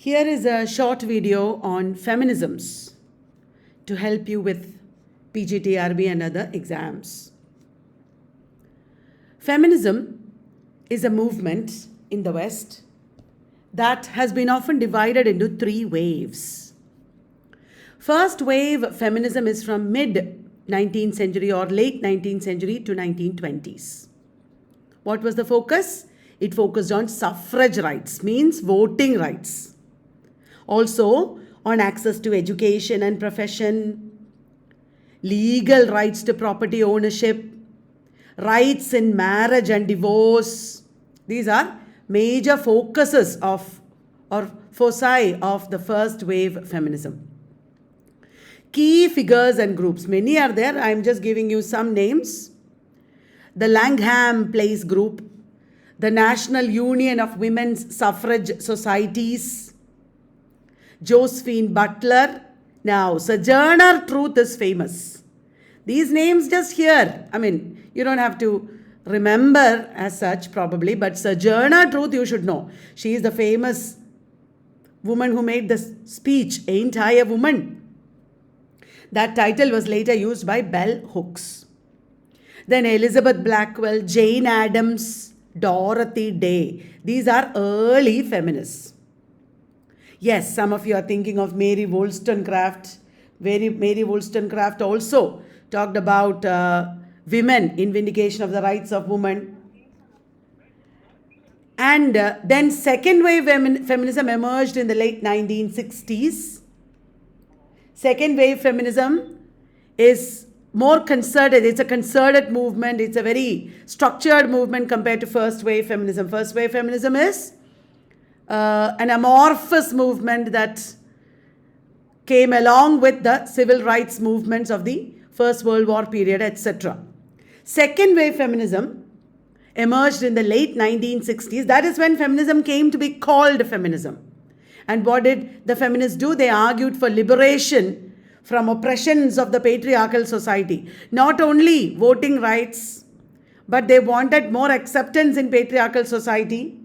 Here is a short video on feminisms to help you with PG, TRB and other exams. Feminism is a movement in the West that has been often divided into three waves. First wave feminism is from mid-19th century or late 19th century to 1920s. What was the focus? It focused on suffrage rights, means voting rights. Also on access to education and profession, legal rights to property ownership, rights in marriage and divorce. These are major focuses of or foci of the first wave feminism. Key figures and groups, many are there. I am just giving you some names. The Langham Place Group, the National Union of Women's Suffrage Societies, Josephine Butler. Now, Sojourner Truth is famous. These names just here. I mean, you don't have to remember as such probably, but Sojourner Truth you should know. She is the famous woman who made the speech, Ain't I a Woman? That title was later used by bell hooks. Then Elizabeth Blackwell, Jane Addams, Dorothy Day. These are early feminists. Yes, some of you are thinking of Mary Wollstonecraft. Mary Wollstonecraft also talked about women in vindication of the rights of women. And then second wave feminism emerged in the late 1960s. Second wave feminism is more concerted. It's a concerted movement. It's a very structured movement compared to first wave feminism. First wave feminism is an amorphous movement that came along with the civil rights movements of the First World War period, etc. Second wave feminism emerged in the late 1960s. That is when feminism came to be called feminism. And what did the feminists do? They argued for liberation from oppressions of the patriarchal society. Not only voting rights, but they wanted more acceptance in patriarchal society.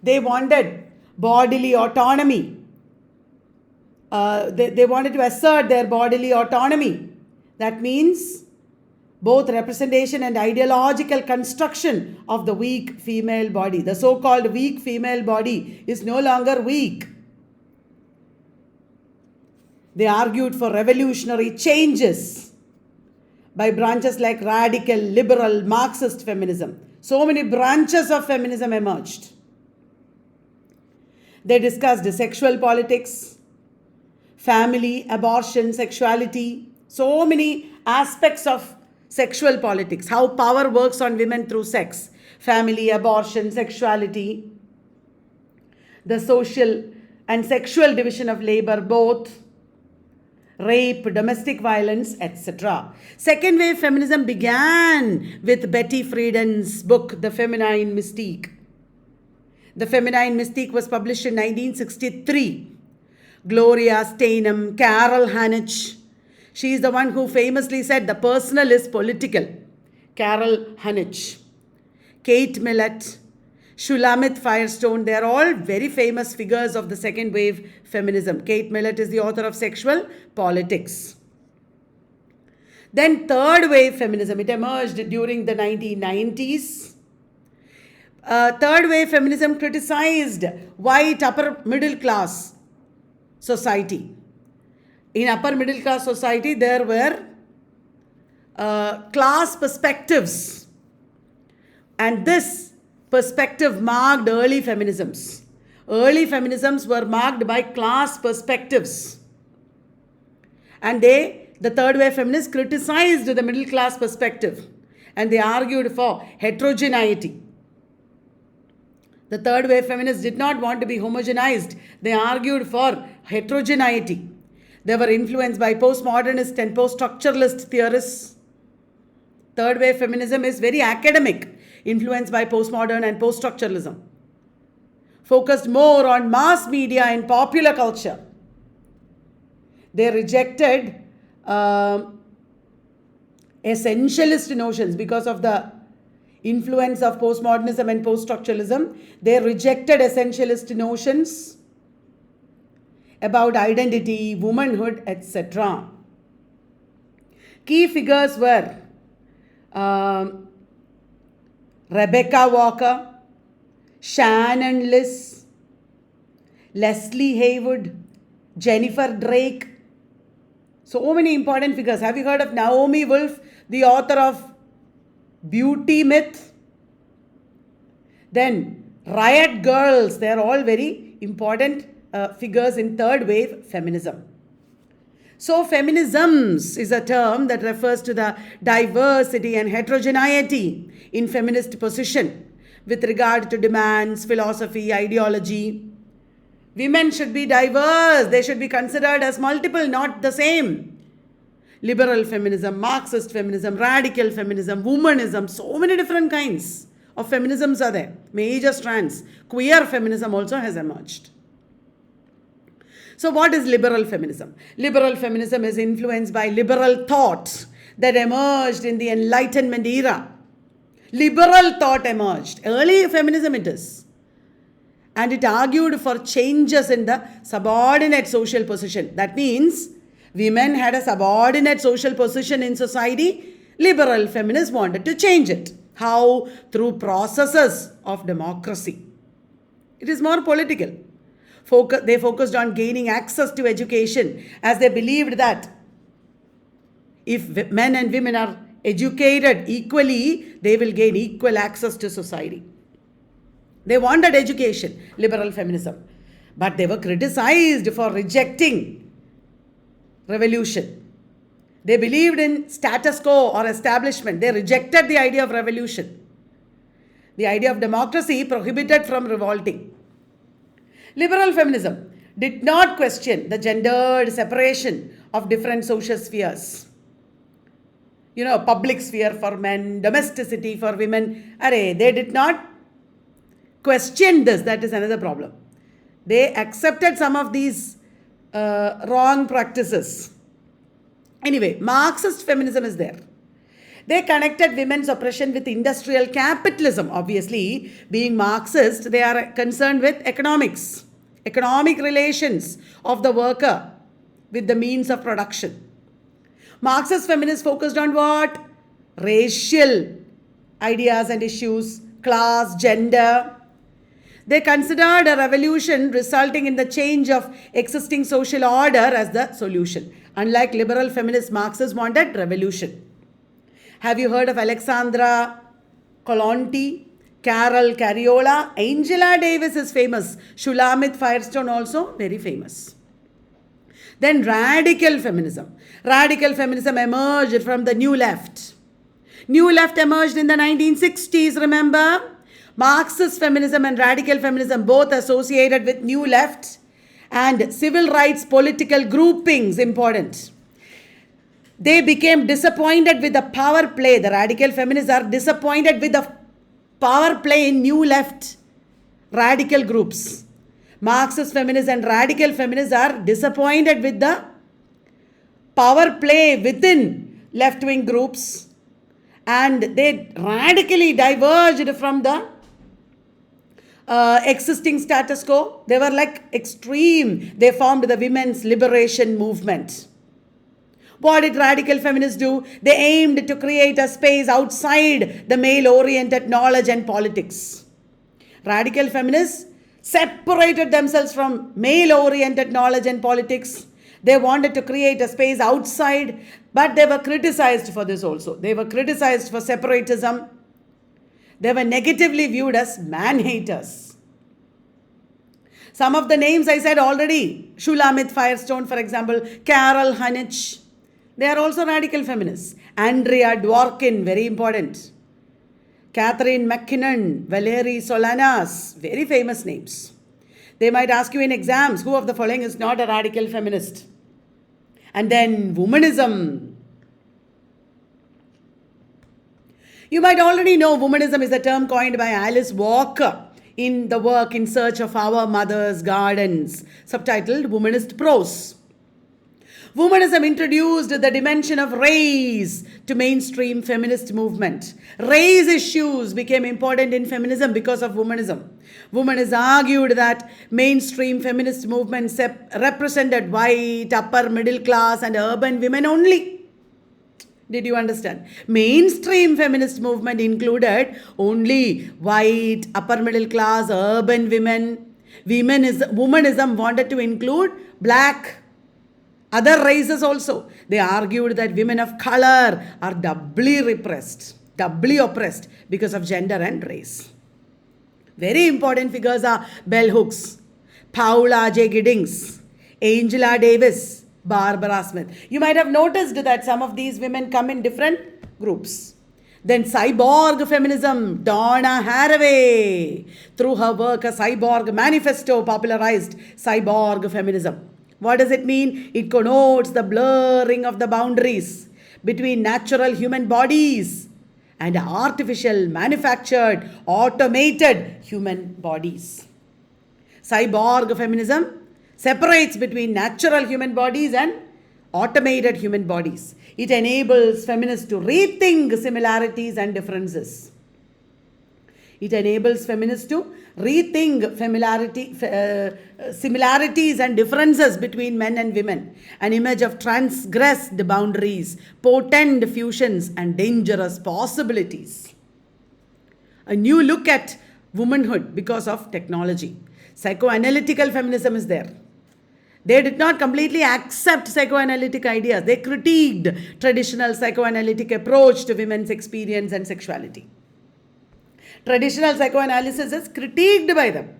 They wanted bodily autonomy. They wanted to assert their bodily autonomy. That means both representation and ideological construction of the weak female body. The so-called weak female body is no longer weak. They argued for revolutionary changes by branches like radical, liberal, Marxist feminism. So many branches of feminism emerged. They discussed sexual politics, family, abortion, sexuality, so many aspects of sexual politics, how power works on women through sex, family, abortion, sexuality, the social and sexual division of labor, both, rape, domestic violence, etc. Second wave feminism began with Betty Friedan's book, The Feminine Mystique. The Feminine Mystique was published in 1963. Gloria Steinem, Carol Hanich. She is the one who famously said the personal is political. Carol Hanich. Kate Millett, Shulamit Firestone, they are all very famous figures of the second wave feminism. Kate Millett is the author of Sexual Politics. Then third wave feminism, it emerged during the 1990s. Third wave feminism criticized white upper middle class society. In upper middle class society, there were class perspectives. And this perspective marked early feminisms. Early feminisms were marked by class perspectives. And the third wave feminists criticized the middle class perspective. And they argued for heterogeneity. The third wave feminists did not want to be homogenized. They argued for heterogeneity. They were influenced by postmodernist and post-structuralist theorists. Third wave feminism is very academic, influenced by postmodern and post-structuralism. Focused more on mass media and popular culture. They rejected essentialist notions because of the influence of postmodernism and post-structuralism. They rejected essentialist notions about identity, womanhood, etc. Key figures were Rebecca Walker, Shannon Liss, Leslie Haywood, Jennifer Drake. So many important figures. Have you heard of Naomi Wolf, the author of Beauty Myth? Then Riot Girls. They are all very important figures in third wave feminism. So feminisms is a term that refers to the diversity and heterogeneity in feminist position with regard to demands, philosophy, ideology. Women should be diverse. They should be considered as multiple, not the same. Liberal feminism, Marxist feminism, radical feminism, womanism, so many different kinds of feminisms are there. Major strands. Queer feminism also has emerged. So what is liberal feminism? Liberal feminism is influenced by liberal thought that emerged in the Enlightenment era. Liberal thought emerged. Early feminism it is. And it argued for changes in the subordinate social position. That means women had a subordinate social position in society. Liberal feminists wanted to change it. How? Through processes of democracy. It is more political. They focused on gaining access to education, as they believed that if men and women are educated equally, they will gain equal access to society. They wanted education, liberal feminism, but they were criticized for rejecting revolution. They believed in status quo or establishment. They rejected the idea of revolution. The idea of democracy prohibited from revolting. Liberal feminism did not question the gendered separation of different social spheres. Public sphere for men, domesticity for women. They did not question this. That is another problem. They accepted some of these wrong practices. Anyway, Marxist feminism is there. They connected women's oppression with industrial capitalism. Obviously, being Marxist, they are concerned with economics. Economic relations of the worker with the means of production. Marxist feminists focused on what? Racial ideas and issues, class, gender. They considered a revolution resulting in the change of existing social order as the solution. Unlike liberal feminists, Marxists wanted revolution. Have you heard of Alexandra Kolontai? Carol Cariola, Angela Davis is famous. Shulamit Firestone also very famous. Then radical feminism. Radical feminism emerged from the New Left. New Left emerged in the 1960s, remember? Marxist feminism and radical feminism both associated with New Left and civil rights political groupings, important. They became disappointed with the power play. The radical feminists are disappointed with the power play in New Left radical groups. Marxist feminists and radical feminists are disappointed with the power play within left-wing groups, and they radically diverged from the existing status quo. They were like extreme. They formed the women's liberation movement. What did radical feminists do? They aimed to create a space outside the male-oriented knowledge and politics. Radical feminists separated themselves from male-oriented knowledge and politics. They wanted to create a space outside, but they were criticized for this also. They were criticized for separatism. They were negatively viewed as man-haters. Some of the names I said already. Shulamit Firestone, for example, Carol Hanich. They are also radical feminists. Andrea Dworkin, very important. Catherine McKinnon, Valerie Solanas, very famous names. They might ask you in exams, who of the following is not a radical feminist? And then womanism. You might already know womanism is a term coined by Alice Walker in the work In Search of Our Mother's Gardens, subtitled Womanist Prose. Womanism introduced the dimension of race to mainstream feminist movement. Race issues became important in feminism because of womanism. Womanists argued that mainstream feminist movements represented white, upper middle class and urban women only. Did you understand? Mainstream feminist movement included only white, upper middle class, urban women. Womanism wanted to include black, other races also. They argued that women of color are doubly repressed, doubly oppressed because of gender and race. Very important figures are Bell Hooks, Paula J. Giddings, Angela Davis, Barbara Smith. You might have noticed that some of these women come in different groups. Then Cyborg Feminism, Donna Haraway, through her work, a Cyborg Manifesto, popularized Cyborg Feminism. What does it mean? It connotes the blurring of the boundaries between natural human bodies and artificial, manufactured, automated human bodies. Cyborg Feminism separates between natural human bodies and automated human bodies. It enables feminists to rethink similarities and differences. It enables feminists to rethink similarities and differences between men and women. An image of transgressed boundaries, potent fusions, and dangerous possibilities. A new look at womanhood because of technology. Psychoanalytical feminism is there. They did not completely accept psychoanalytic ideas. They critiqued traditional psychoanalytic approach to women's experience and sexuality. Traditional psychoanalysis is critiqued by them.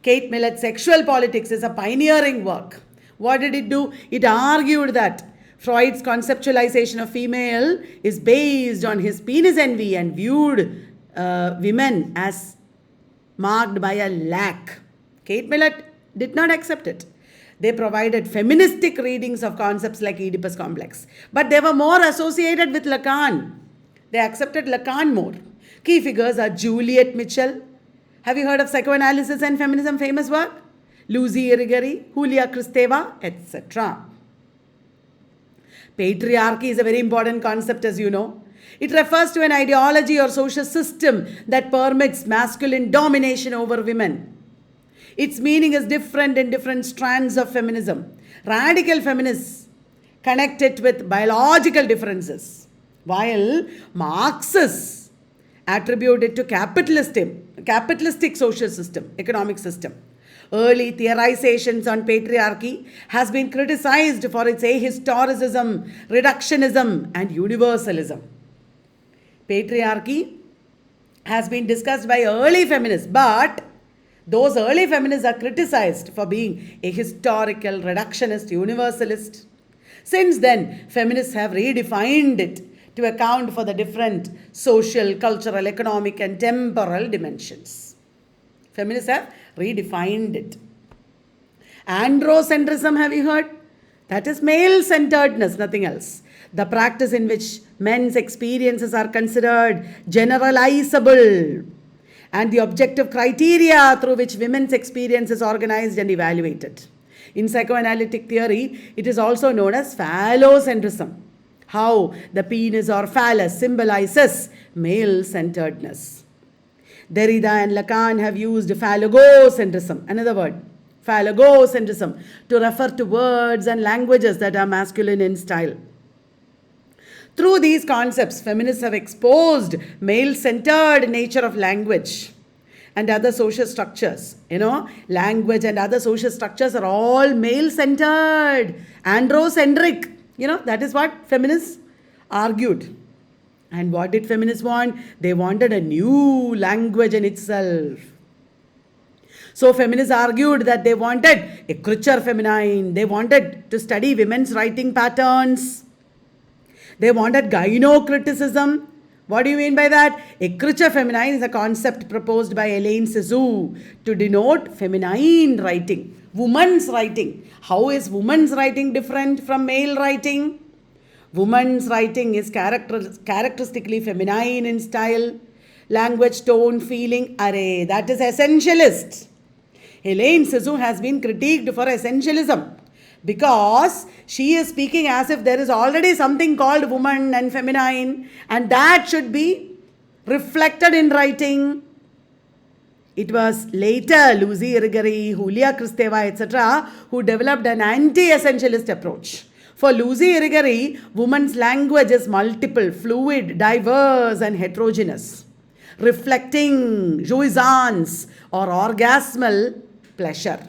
Kate Millet's Sexual Politics is a pioneering work. What did it do? It argued that Freud's conceptualization of female is based on his penis envy and viewed women as marked by a lack. Kate Millet did not accept it. They provided feministic readings of concepts like Oedipus complex. But they were more associated with Lacan. They accepted Lacan more. Key figures are Juliet Mitchell. Have you heard of Psychoanalysis and Feminism? Famous work. Lucy Irigaray, Julia Kristeva, etc. Patriarchy is a very important concept, as you know. It refers to an ideology or social system that permits masculine domination over women. Its meaning is different in different strands of feminism. Radical feminists connect it with biological differences, while Marxists attribute it to capitalistic social system, economic system. Early theorizations on patriarchy has been criticized for its ahistoricism, reductionism, and universalism. Patriarchy has been discussed by early feminists, but those early feminists are criticized for being ahistorical, reductionist, universalist. Since then, feminists have redefined it to account for the different social, cultural, economic, and temporal dimensions. Feminists have redefined it. Androcentrism, have you heard? That is male-centeredness, nothing else. The practice in which men's experiences are considered generalizable, and the objective criteria through which women's experience is organized and evaluated. In psychoanalytic theory, it is also known as phallocentrism. How the penis or phallus symbolizes male-centeredness. Derrida and Lacan have used phallogocentrism, another word, phallogocentrism, to refer to words and languages that are masculine in style. Through these concepts, feminists have exposed male-centered nature of language and other social structures. Language and other social structures are all male-centered, androcentric. That is what feminists argued. And what did feminists want? They wanted a new language in itself. So feminists argued that they wanted écriture féminine. They wanted to study women's writing patterns. They wanted gynocriticism. What do you mean by that? Écriture féminine is a concept proposed by Elaine Cizou to denote feminine writing, woman's writing. How is woman's writing different from male writing? Woman's writing is characteristically feminine in style, language, tone, feeling. That is essentialist. Elaine Cizou has been critiqued for essentialism. because she is speaking as if there is already something called woman and feminine, and that should be reflected in writing. It was later Lucy Irigaray, Julia Kristeva, etc., who developed an anti-essentialist approach. For Lucy Irigaray, woman's language is multiple, fluid, diverse, and heterogeneous, reflecting jouissance or orgasmal pleasure.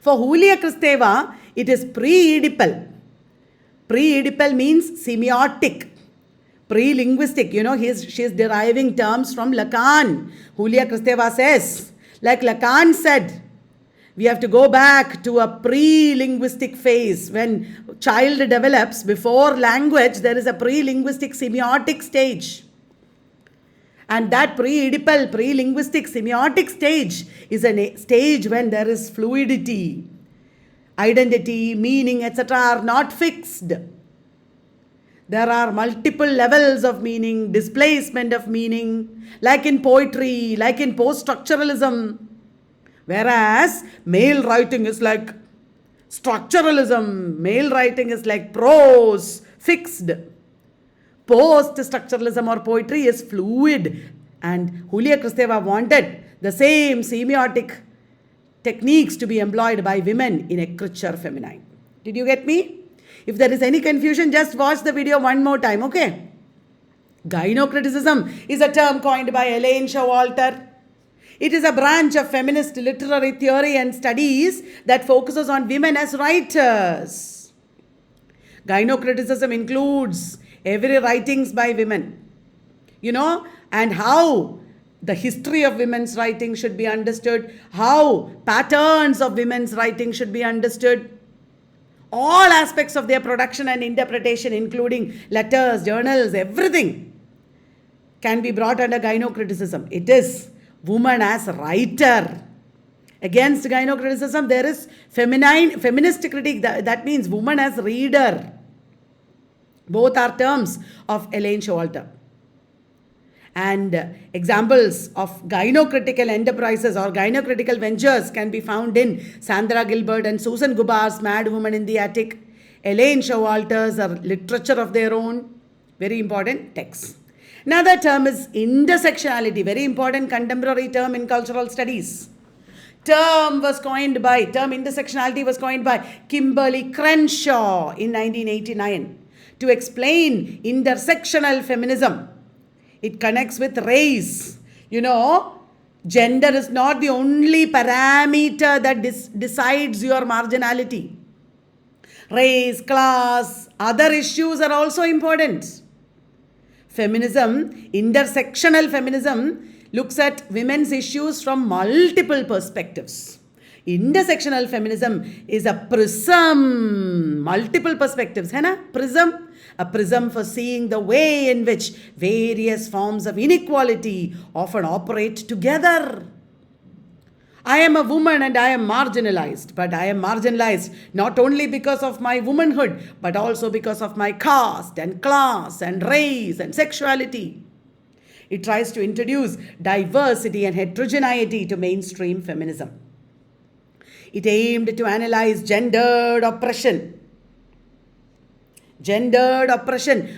For Julia Kristeva, it is pre-Oedipal. Pre-Oedipal means semiotic, pre-linguistic. She is deriving terms from Lacan. Julia Kristeva says, like Lacan said, we have to go back to a pre-linguistic phase. When child develops, before language, there is a pre-linguistic semiotic stage. And that pre-Oedipal, pre-linguistic semiotic stage is a stage when there is fluidity. Identity, meaning, etc. are not fixed. There are multiple levels of meaning, displacement of meaning, like in poetry, like in post-structuralism. Whereas male writing is like structuralism, male writing is like prose, fixed. Post-structuralism or poetry is fluid, and Julia Kristeva wanted the same semiotic techniques to be employed by women in écriture feminine. Did you get me? If there is any confusion, just watch the video one more time, okay? Gynocriticism is a term coined by Elaine Showalter. It is a branch of feminist literary theory and studies that focuses on women as writers. Gynocriticism includes every writings by women, and how the history of women's writing should be understood, how patterns of women's writing should be understood, all aspects of their production and interpretation, including letters, journals, everything can be brought under gynocriticism. It is woman as writer. Against gynocriticism, there is feminist critique, that means woman as reader. Both are terms of Elaine Showalter. And examples of gynocritical enterprises or gynocritical ventures can be found in Sandra Gilbert and Susan Gubar's Mad Woman in the Attic, Elaine Showalter's Literature of Their Own, very important texts. Another term is intersectionality, very important contemporary term in cultural studies. Term intersectionality was coined by Kimberly Crenshaw in 1989 to explain intersectional feminism. It connects with race. Gender is not the only parameter that decides your marginality. Race, class, other issues are also important. Feminism, intersectional feminism, looks at women's issues from multiple perspectives. Intersectional feminism is a prism, multiple perspectives, prism. A prism for seeing the way in which various forms of inequality often operate together. I am a woman and I am marginalized, but I am marginalized not only because of my womanhood, but also because of my caste and class and race and sexuality. It tries to introduce diversity and heterogeneity to mainstream feminism. It aimed to analyze gendered oppression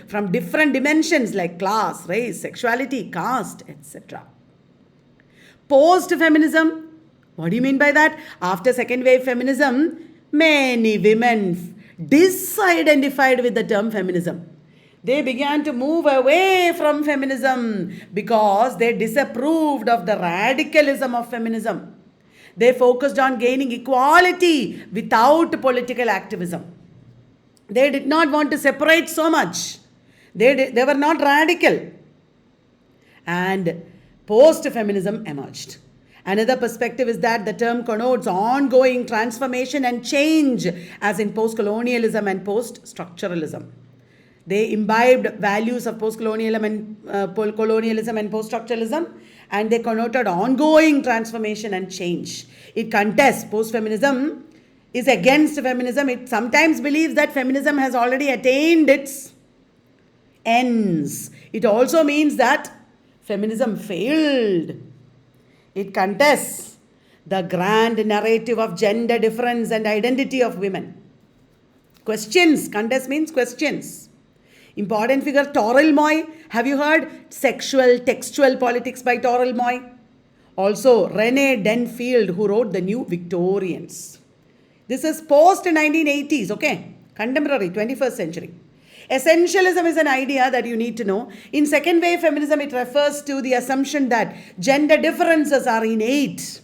from different dimensions like class, race, sexuality, caste, etc. Post-feminism, what do you mean by that? After second wave feminism, many women disidentified with the term feminism. They began to move away from feminism because they disapproved of the radicalism of feminism. They focused on gaining equality without political activism. They did not want to separate so much. They were not radical. And post-feminism emerged. Another perspective is that the term connotes ongoing transformation and change, as in post-colonialism and post-structuralism. They imbibed values of post-colonialism and post-structuralism, and they connoted ongoing transformation and change. It contests post-feminism is against feminism. It sometimes believes that feminism has already attained its ends. It also means that feminism failed. It contests the grand narrative of gender difference and identity of women. Questions. Contest means questions. Important figure Toril Moy. Have you heard Sexual Textual Politics by Toril Moy? Also Rene Denfield, who wrote The New Victorians. This is post 1980s, okay? Contemporary, 21st century. Essentialism is an idea that you need to know. In second wave feminism, it refers to the assumption that gender differences are innate,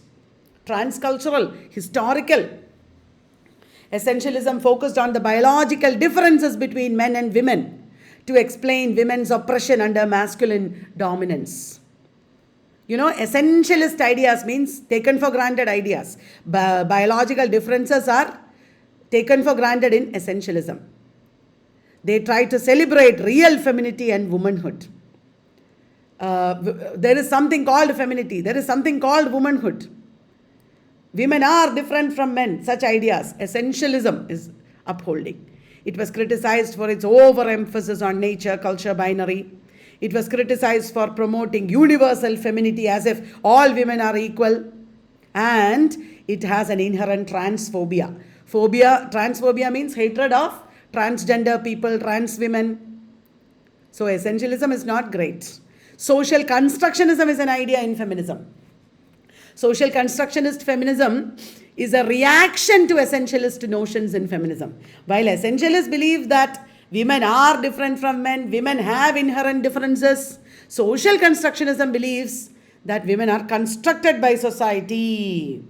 transcultural, historical. Essentialism focused on the biological differences between men and women to explain women's oppression under masculine dominance. Essentialist ideas means taken for granted ideas. Biological differences are taken for granted in essentialism. They try to celebrate real femininity and womanhood. There is something called femininity. There is something called womanhood. Women are different from men. Such ideas, essentialism is upholding. It was criticized for its overemphasis on nature, culture, binary. It was criticized for promoting universal femininity as if all women are equal. And it has an inherent transphobia. Transphobia means hatred of transgender people, trans women. So essentialism is not great. Social constructionism is an idea in feminism. Social constructionist feminism is a reaction to essentialist notions in feminism. While essentialists believe that women are different from men, women have inherent differences, social constructionism believes that women are constructed by society.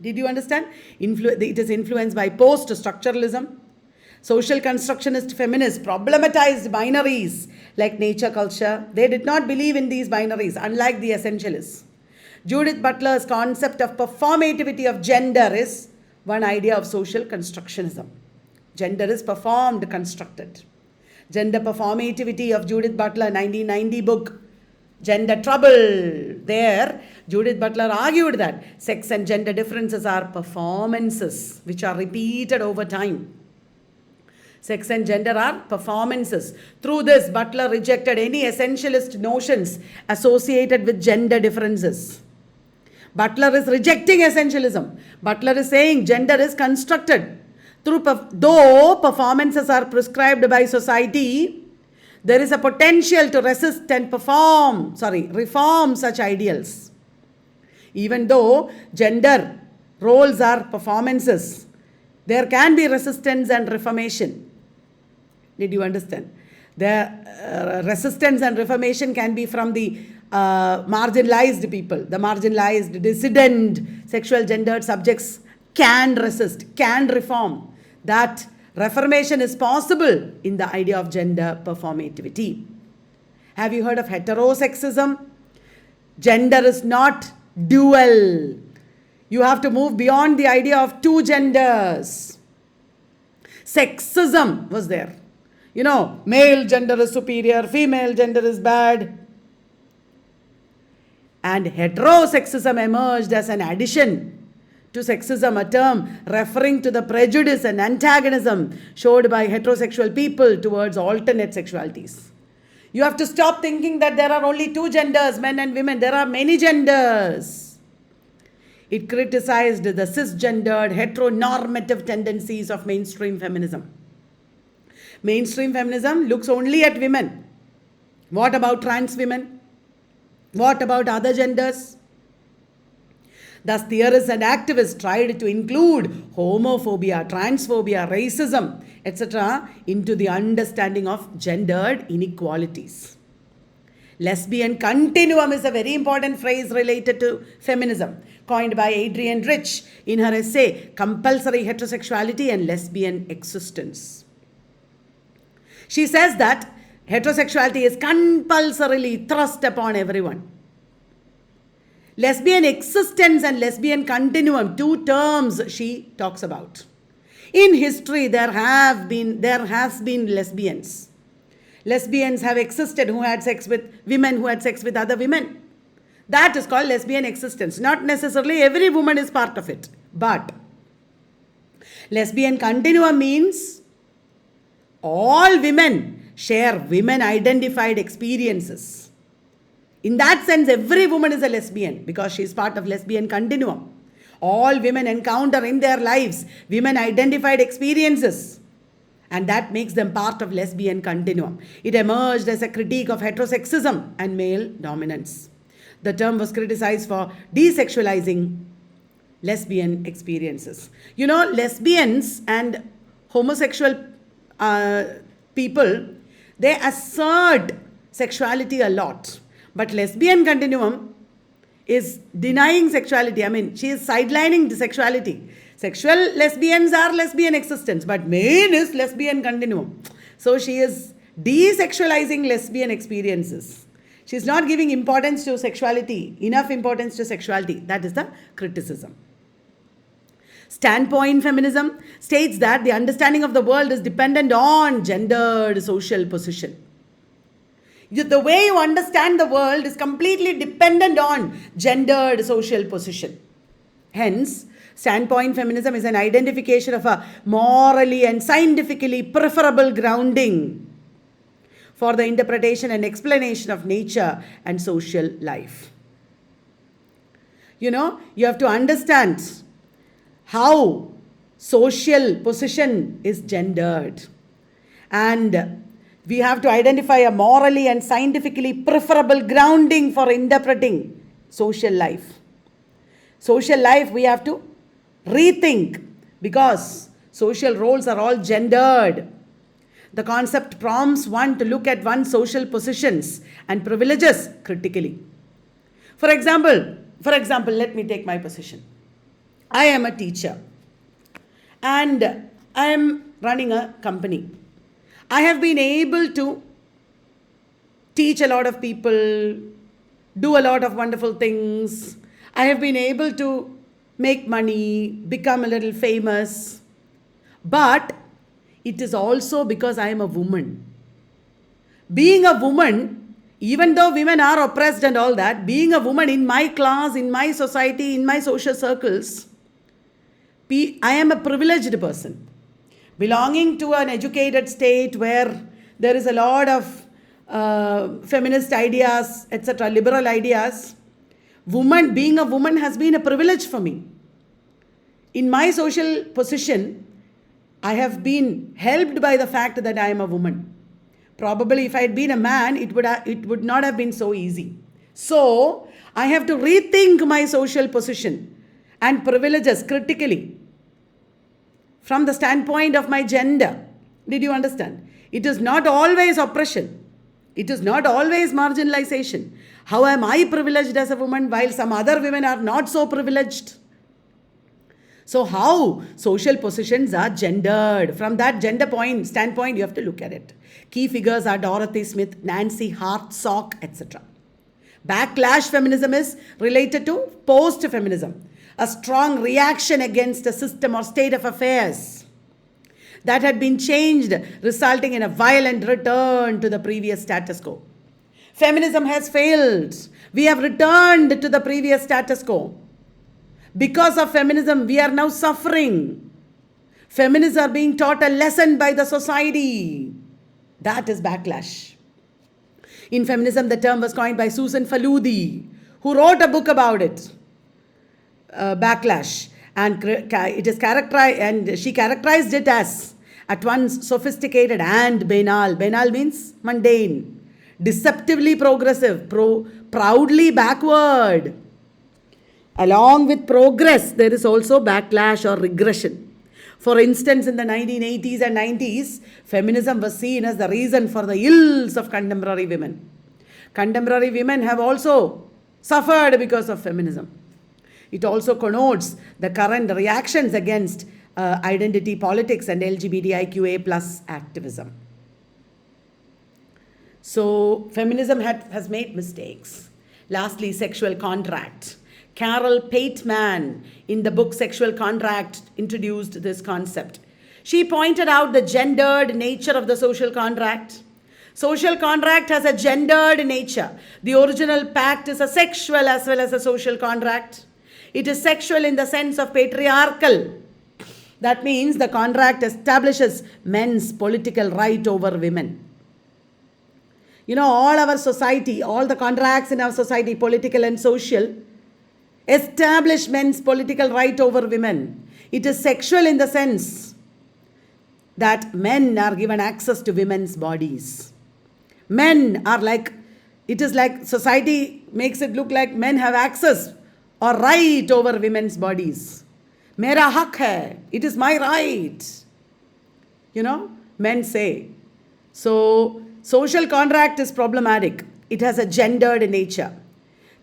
Did you understand? It is influenced by post-structuralism. Social constructionist feminists problematized binaries like nature, culture. They did not believe in these binaries, unlike the essentialists. Judith Butler's concept of performativity of gender is one idea of social constructionism. Gender is performed, constructed. Gender performativity of Judith Butler, 1990 book, Gender Trouble. There, Judith Butler argued that sex and gender differences are performances which are repeated over time. Sex and gender are performances. Through this, Butler rejected any essentialist notions associated with gender differences. Butler is rejecting essentialism. Butler is saying gender is constructed. Though performances are prescribed by society, there is a potential to resist and reform such ideals. Even though gender roles are performances, there can be resistance and reformation. Did you understand? The resistance and reformation can be from the marginalized people. The marginalized, dissident, sexual gendered subjects can resist, can reform. That reformation is possible in the idea of gender performativity. Have you heard of heterosexism? Gender is not dual. You have to move beyond the idea of two genders. Sexism was there. Male gender is superior, female gender is bad. And heterosexism emerged as an addition to sexism, a term referring to the prejudice and antagonism showed by heterosexual people towards alternate sexualities. You have to stop thinking that there are only two genders, men and women. There are many genders. It criticized the cisgendered, heteronormative tendencies of mainstream feminism. Mainstream feminism looks only at women. What about trans women? What about other genders? Thus, theorists and activists tried to include homophobia, transphobia, racism, etc. into the understanding of gendered inequalities. Lesbian continuum is a very important phrase related to feminism, coined by Adrienne Rich in her essay, Compulsory Heterosexuality and Lesbian Existence. She says that heterosexuality is compulsorily thrust upon everyone. Lesbian existence and lesbian continuum, two terms she talks about. In history, there has been lesbians. Lesbians have existed who had sex with women who had sex with other women. That is called lesbian existence. Not necessarily every woman is part of it. But lesbian continuum means all women share women-identified experiences. In that sense, every woman is a lesbian because she is part of lesbian continuum. All women encounter in their lives women identified experiences, and that makes them part of lesbian continuum. It emerged as a critique of heterosexism and male dominance. The term was criticized for desexualizing lesbian experiences. You know, lesbians and homosexual people, they assert sexuality a lot. But lesbian continuum is denying sexuality. I mean, she is sidelining the sexuality. Sexual lesbians are lesbian existence, but main is lesbian continuum. So she is desexualizing lesbian experiences. She is not giving importance to sexuality, enough importance to sexuality. That is the criticism. Standpoint feminism states that the understanding of the world is dependent on gendered social position. The way you understand the world is completely dependent on gendered social position. Hence, standpoint feminism is an identification of a morally and scientifically preferable grounding for the interpretation and explanation of nature and social life. You know, you have to understand how social position is gendered, and we have to identify a morally and scientifically preferable grounding for interpreting social life. Social life we have to rethink because social roles are all gendered. The concept prompts one to look at one's social positions and privileges critically. For example, let me take my position. I am a teacher and I am running a company. I have been able to teach a lot of people, do a lot of wonderful things. I have been able to make money, become a little famous. But it is also because I am a woman. Being a woman, even though women are oppressed and all that, being a woman in my class, in my society, in my social circles, I am a privileged person. Belonging to an educated state where there is a lot of feminist ideas, etc., liberal ideas, being a woman has been a privilege for me. In my social position, I have been helped by the fact that I am a woman. Probably if I had been a man, it would not have been so easy. So, I have to rethink my social position and privileges critically from the standpoint of my gender. Did you understand? It is not always oppression. It is not always marginalization. How am I privileged as a woman while some other women are not so privileged? So how social positions are gendered. From that standpoint, you have to look at it. Key figures are Dorothy Smith, Nancy Hartsock, etc. Backlash feminism is related to postfeminism, a strong reaction against a system or state of affairs that had been changed, resulting in a violent return to the previous status quo. Feminism has failed. We have returned to the previous status quo. Because of feminism, we are now suffering. Feminists are being taught a lesson by the society. That is backlash. In feminism, the term was coined by Susan Faludi, who wrote a book about it, Backlash. And it is characterized, and she characterized it as at once sophisticated and banal. Banal means mundane, deceptively progressive, proudly backward. Along with progress, there is also backlash or regression. For instance, in the 1980s and 90s, feminism was seen as the reason for the ills of contemporary women. Contemporary women have also suffered because of feminism. It also connotes the current reactions against identity politics and LGBTIQA plus activism. So, feminism has made mistakes. Lastly, sexual contract. Carol Pateman, in the book Sexual Contract, introduced this concept. She pointed out the gendered nature of the social contract. Social contract has a gendered nature. The original pact is a sexual as well as a social contract. It is sexual in the sense of patriarchal. That means the contract establishes men's political right over women. all our society, all the contracts in our society, political and social, establish men's political right over women. It is sexual in the sense that men are given access to women's bodies. Men are like, it is like society makes it look like men have access or right over women's bodies. Mera hak hai, it is my right. Men say. So, social contract is problematic. It has a gendered nature.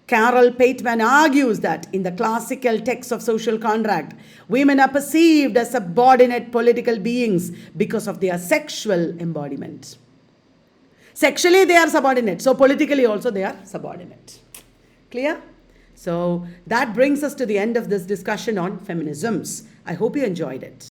Carol Pateman argues that in the classical text of social contract, women are perceived as subordinate political beings because of their sexual embodiment. Sexually they are subordinate, so politically also they are subordinate. Clear? So that brings us to the end of this discussion on feminisms. I hope you enjoyed it.